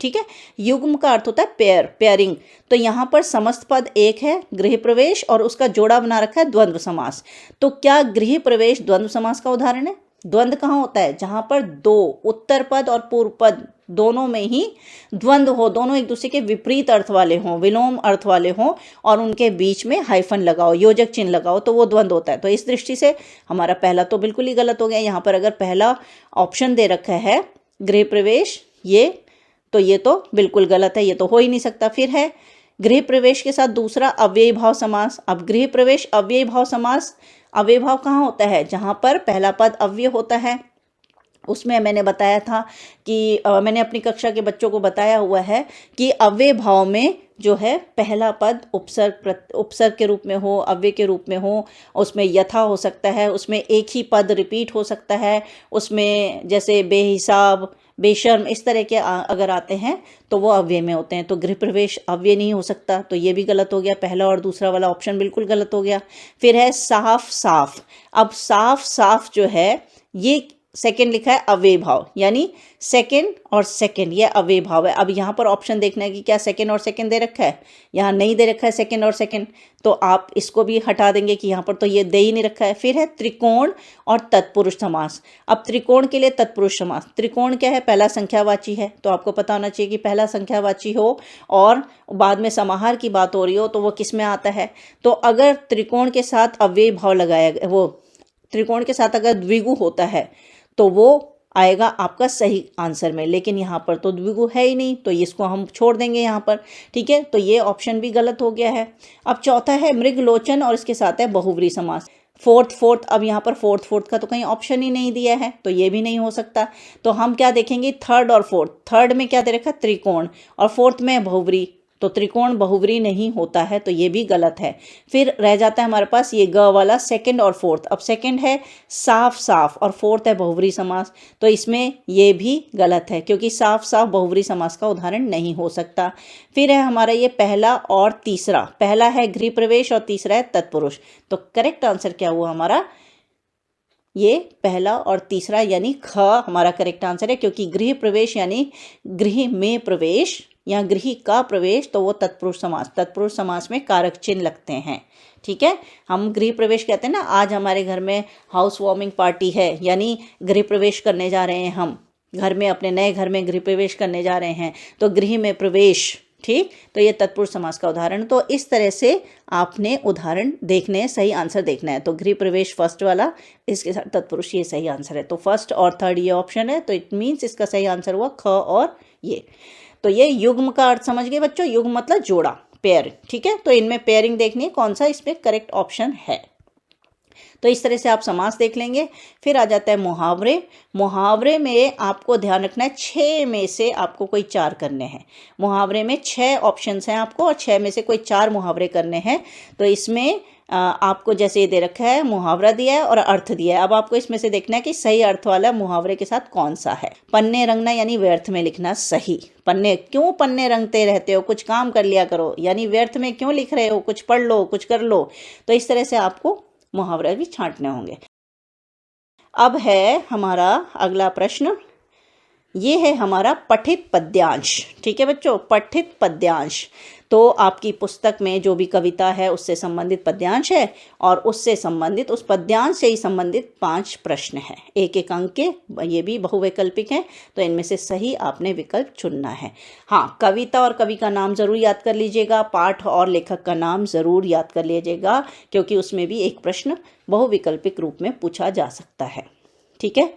ठीक है, युग्म का अर्थ होता है पेयरिंग। तो यहाँ पर समस्त पद एक है, गृह प्रवेश, और उसका जोड़ा बना रखा है द्वंद्व समास। तो क्या गृह प्रवेश द्वंद्व समास का उदाहरण है? द्वंद्व कहाँ होता है? जहाँ पर दो उत्तर पद और पूर्व पद दोनों में ही द्वंद्व हो, दोनों एक दूसरे के विपरीत अर्थ वाले हों, विलोम अर्थ वाले हों, और उनके बीच में हाइफन लगाओ, योजक चिन्ह लगाओ, तो वो द्वंद्व होता है। तो इस दृष्टि से हमारा पहला तो बिल्कुल ही गलत हो गया। यहाँ पर अगर पहला ऑप्शन दे रखा है गृह प्रवेश, तो ये तो बिल्कुल गलत है, ये तो हो ही नहीं सकता। फिर है गृह प्रवेश के साथ दूसरा अव्ययी भाव समास। अब गृह प्रवेश अव्ययी भाव समास, अव्यय भाव कहाँ होता है? जहाँ पर पहला पद अव्यय होता है। उसमें मैंने बताया था कि मैंने अपनी कक्षा के बच्चों को बताया हुआ है कि अव्यय भाव में जो है पहला पद उपसर्ग के रूप में हो, अव्यय के रूप में हो, उसमें यथा हो सकता है, उसमें एक ही पद रिपीट हो सकता है, उसमें जैसे बेहिसाब, बेशर्म, इस तरह के अगर आते हैं तो वो अव्यय में होते हैं। तो गृह प्रवेश अव्यय नहीं हो सकता, तो ये भी गलत हो गया। पहला और दूसरा वाला ऑप्शन बिल्कुल गलत हो गया। फिर है साफ साफ। अब साफ साफ जो है ये सेकंड लिखा है अव्यय भाव, यानी सेकंड और सेकंड ये अव्यय भाव है। अब यहाँ पर ऑप्शन देखना है कि क्या सेकंड और सेकंड दे रखा है, यहाँ नहीं दे रखा है सेकंड और सेकंड, तो आप इसको भी हटा देंगे कि यहाँ पर तो ये दे ही नहीं रखा है। फिर है त्रिकोण और तत्पुरुष समास। अब त्रिकोण के लिए तत्पुरुष समास, त्रिकोण क्या है? पहला संख्यावाची है, तो आपको पता होना चाहिए कि पहला संख्यावाची हो और बाद में समाहार की बात हो रही हो तो वो किस में आता है। तो अगर त्रिकोण के साथ अव्यय भाव लगाया, वो त्रिकोण के साथ अगर द्विगु होता है तो वो आएगा आपका सही आंसर में, लेकिन यहाँ पर तो द्विगु है ही नहीं, तो इसको हम छोड़ देंगे यहाँ पर, ठीक है। तो ये ऑप्शन भी गलत हो गया है। अब चौथा है मृगलोचन और इसके साथ है बहुव्रीहि समास। फोर्थ, अब यहाँ पर फोर्थ का तो कहीं ऑप्शन ही नहीं दिया है, तो ये भी नहीं हो सकता। तो हम क्या देखेंगे? थर्ड और फोर्थ। थर्ड में क्या दे रखा है? त्रिकोण, और फोर्थ में बहुव्रीहि, तो त्रिकोण बहुव्रीहि नहीं होता है, तो ये भी गलत है। फिर रह जाता है हमारे पास ये ग वाला सेकंड और फोर्थ। अब सेकंड है साफ साफ और फोर्थ है बहुव्रीहि समास, तो इसमें ये भी गलत है क्योंकि साफ साफ बहुव्रीहि समास का उदाहरण नहीं हो सकता। फिर है हमारा ये पहला और तीसरा, पहला है गृह प्रवेश और तीसरा है तत्पुरुष। तो करेक्ट आंसर क्या हुआ हमारा? ये पहला और तीसरा यानी ख हमारा करेक्ट आंसर है, क्योंकि गृह प्रवेश यानी गृह में प्रवेश या गृह का प्रवेश, तो वो तत्पुरुष समास में कारक चिन्ह लगते हैं, ठीक है। हम गृह प्रवेश कहते हैं ना, आज हमारे घर में हाउस वार्मिंग पार्टी है, यानी गृह प्रवेश करने जा रहे हैं, हम घर में अपने नए घर में गृह प्रवेश करने जा रहे हैं, तो गृह में प्रवेश, ठीक। तो ये तत्पुरुष समास का उदाहरण। तो इस तरह से आपने उदाहरण देखने, सही आंसर देखना है। तो गृह प्रवेश फर्स्ट वाला, इसके साथ तत्पुरुष, ये सही आंसर है। तो फर्स्ट और थर्ड ये ऑप्शन है, तो इट मीन्स इसका सही आंसर हुआ ख और ये। तो ये युग्म का अर्थ समझ गए बच्चों? युग्म मतलब जोड़ा, पेयर, ठीक है। तो इनमें पेयरिंग देखनी है, कौन सा इसमें करेक्ट ऑप्शन है। तो इस तरह से आप समास देख लेंगे। फिर आ जाता है मुहावरे। मुहावरे में आपको ध्यान रखना है 6 में से आपको कोई 4 करने हैं। मुहावरे में 6 ऑप्शंस हैं आपको, और 6 में से कोई 4 मुहावरे करने हैं। तो इसमें आपको जैसे ये दे रखा है, मुहावरा दिया है और अर्थ दिया है। अब आपको इसमें से देखना है कि सही अर्थ वाला मुहावरे के साथ कौन सा है। पन्ने रंगना यानी व्यर्थ में लिखना सही। क्यों पन्ने रंगते रहते हो, कुछ काम कर लिया करो, यानी व्यर्थ में क्यों लिख रहे हो, कुछ पढ़ लो, कुछ कर लो। तो इस तरह से आपको मुहावरे भी छांटने होंगे। अब है हमारा अगला प्रश्न, ये है हमारा पठित पद्यांश। ठीक है बच्चों, पठित पद्यांश। तो आपकी पुस्तक में जो भी कविता है उससे संबंधित पद्यांश है और उससे संबंधित, उस पद्यांश से ही संबंधित 5 प्रश्न हैं, एक एक अंक के। ये भी बहुवैकल्पिक हैं, तो इनमें से सही आपने विकल्प चुनना है। हाँ, कविता और कवि का नाम ज़रूर याद कर लीजिएगा, पाठ और लेखक का नाम ज़रूर याद कर लीजिएगा, क्योंकि उसमें भी एक प्रश्न बहुविकल्पिक रूप में पूछा जा सकता है। ठीक है,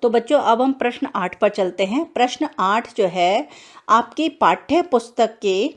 तो बच्चों अब हम प्रश्न 8 पर चलते हैं। प्रश्न 8 जो है आपकी पाठ्य पुस्तक के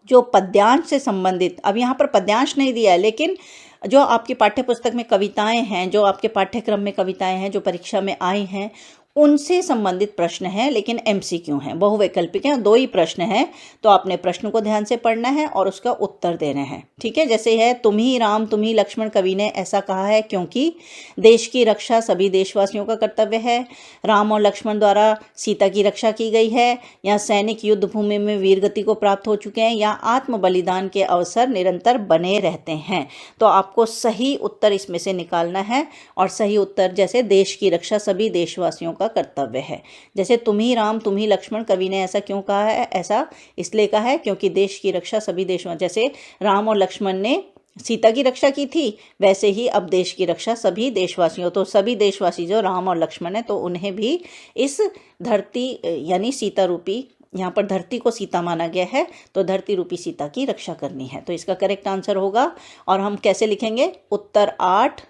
जो पद्यांश से संबंधित, अब यहाँ पर पद्यांश नहीं दिया है, लेकिन जो आपकी पाठ्य पुस्तक में कविताएं हैं, जो आपके पाठ्यक्रम में कविताएं हैं, जो परीक्षा में आई हैं, उनसे संबंधित प्रश्न है, लेकिन MCQ हैं, बहुवैकल्पिक हैं, 2 ही प्रश्न हैं। तो आपने प्रश्न को ध्यान से पढ़ना है और उसका उत्तर देना है। ठीक है, जैसे है, तुम ही राम तुम ही लक्ष्मण, कवि ने ऐसा कहा है क्योंकि देश की रक्षा सभी देशवासियों का कर्तव्य है। राम और लक्ष्मण द्वारा सीता की रक्षा की गई है, या सैनिक युद्ध भूमि में वीरगति को प्राप्त हो चुके हैं, या आत्म बलिदान के अवसर निरंतर बने रहते हैं। तो आपको सही उत्तर इसमें से निकालना है, और सही उत्तर जैसे देश की रक्षा सभी देशवासियों का कर्तव्य है। जैसे तुम ही राम तुम ही लक्ष्मण, कवि ने ऐसा क्यों कहा है? ऐसा इसलिए कहा है क्योंकि देश की रक्षा सभी देशवासियों, जैसे राम और लक्ष्मण ने सीता की रक्षा की थी, वैसे ही अब देश की रक्षा सभी देशवासियों, तो सभी देशवासी जो राम और लक्ष्मण है, तो उन्हें भी इस धरती यानी सीता रूपी, यहाँ पर धरती को सीता माना गया है, तो धरती रूपी सीता की रक्षा करनी है। तो इसका करेक्ट आंसर होगा, और हम कैसे लिखेंगे? उत्तर 8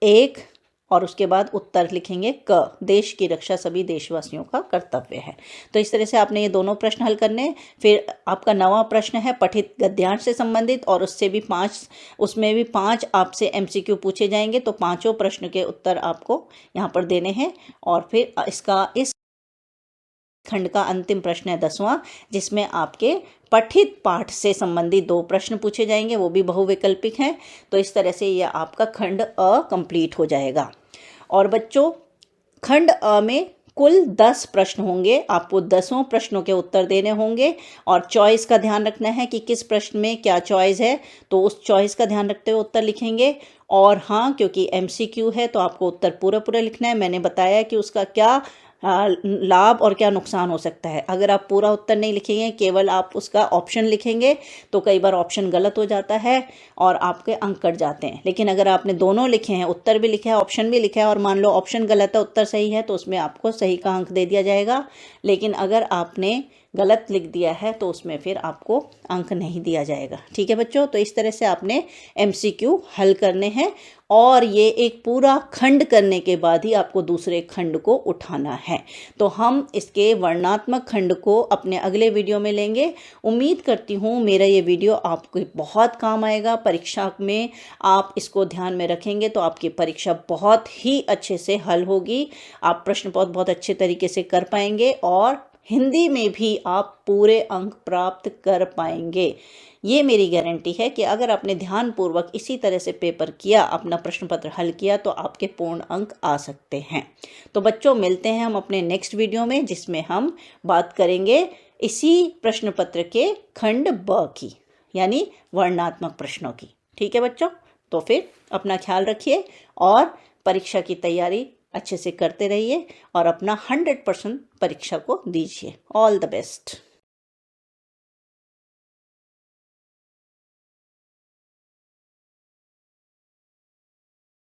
1 और उसके बाद उत्तर लिखेंगे क, देश की रक्षा सभी देशवासियों का कर्तव्य है। तो इस तरह से आपने ये दोनों प्रश्न हल करने। फिर आपका 9वां प्रश्न है पठित गद्यांश से संबंधित, और उससे भी 5, उसमें भी 5 आपसे MCQ पूछे जाएंगे। तो 5 प्रश्न के उत्तर आपको यहाँ पर देने हैं। और फिर इस खंड का अंतिम प्रश्न है 10वां, जिसमें आपके पठित पाठ से संबंधित 2 प्रश्न पूछे जाएंगे, वो भी बहुवैकल्पिक हैं। तो इस तरह से यह आपका खंड अ कंप्लीट हो जाएगा। और बच्चों, खंड अ में कुल 10 प्रश्न होंगे, आपको 10 प्रश्नों के उत्तर देने होंगे, और चॉइस का ध्यान रखना है कि किस प्रश्न में क्या चॉइस है, तो उस चॉइस का ध्यान रखते हुए उत्तर लिखेंगे। और हाँ, क्योंकि MCQ है तो आपको उत्तर पूरा पूरा लिखना है। मैंने बताया कि उसका क्या लाभ और क्या नुकसान हो सकता है। अगर आप पूरा उत्तर नहीं लिखेंगे, केवल आप उसका ऑप्शन लिखेंगे, तो कई बार ऑप्शन गलत हो जाता है और आपके अंक कट जाते हैं। लेकिन अगर आपने दोनों लिखे हैं, उत्तर भी लिखा है ऑप्शन भी लिखा है, और मान लो ऑप्शन गलत है उत्तर सही है, तो उसमें आपको सही का अंक दे दिया जाएगा। लेकिन अगर आपने गलत लिख दिया है तो उसमें फिर आपको अंक नहीं दिया जाएगा। ठीक है बच्चों, तो इस तरह से आपने MCQ हल करने हैं, और ये एक पूरा खंड करने के बाद ही आपको दूसरे खंड को उठाना है। तो हम इसके वर्णनात्मक खंड को अपने अगले वीडियो में लेंगे। उम्मीद करती हूँ मेरा ये वीडियो आपको बहुत काम आएगा। परीक्षा में आप इसको ध्यान में रखेंगे तो आपकी परीक्षा बहुत ही अच्छे से हल होगी। आप प्रश्न बहुत अच्छे तरीके से कर पाएंगे, और हिंदी में भी आप पूरे अंक प्राप्त कर पाएंगे। ये मेरी गारंटी है कि अगर आपने ध्यानपूर्वक इसी तरह से पेपर किया, अपना प्रश्न पत्र हल किया, तो आपके पूर्ण अंक आ सकते हैं। तो बच्चों, मिलते हैं हम अपने नेक्स्ट वीडियो में, जिसमें हम बात करेंगे इसी प्रश्न पत्र के खंड ब की, यानी वर्णनात्मक प्रश्नों की। ठीक है बच्चों, तो फिर अपना ख्याल रखिए और परीक्षा की तैयारी अच्छे से करते रहिए, और अपना 100% परीक्षा को दीजिए। All the best.